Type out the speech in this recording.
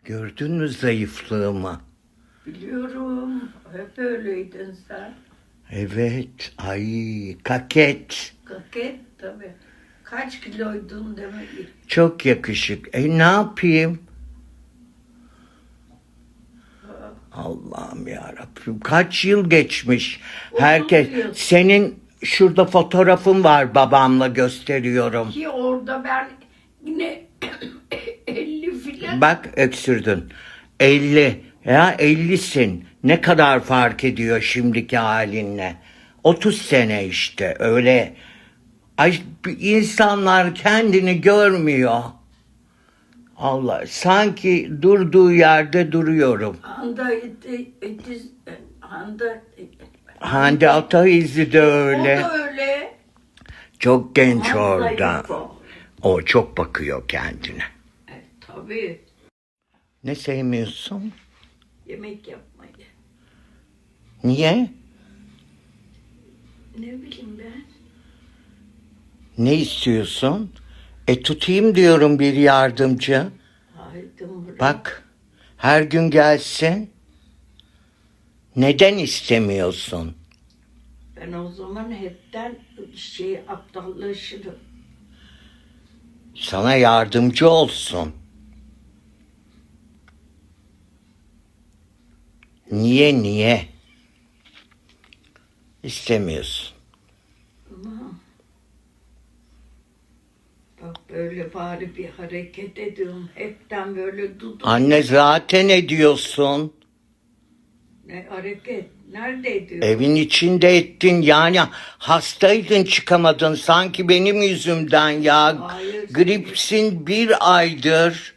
Gördün mü zayıflığımı? Biliyorum. Hep öyleydin sen. Evet. Ay kaket. Kaket tabii. Kaç kiloydun demek. Çok yakışık. Ne yapayım? Allah'ım yarabbim. Kaç yıl geçmiş. Herkes. 30 yıl. Senin şurada fotoğrafın var, babamla gösteriyorum. Ki orada ben yine 50 filan. Bak öksürdün. 50. Ya 50'sin. Ne kadar fark ediyor şimdiki halinle? 30 sene işte öyle. Ay, insanlar kendini görmüyor. Allah, sanki durduğu yerde duruyorum. Hande Ataizli de öyle. O da öyle. Çok genç Ama orada. zayıf o. O çok bakıyor kendine. Tabii. Ne sevmiyorsun? Yemek yapmayı. Niye? Ne bileyim ben. Ne istiyorsun? Tutayım diyorum bir yardımcı. Haydım buraya. Bak, her gün gelsin. Neden istemiyorsun? Ben o zaman hepten aptallaşırım. Sana yardımcı olsun. Niye? İstemiyorsun. Ama bak böyle bari bir hareket ediyorum. Hepten böyle duduk. Anne zaten ediyorsun. Ne hareket? Nerede ediyorum? Evin içinde ettin yani, hastaydın çıkamadın sanki benim yüzümden ya. Hayır. Gripsin bir aydır.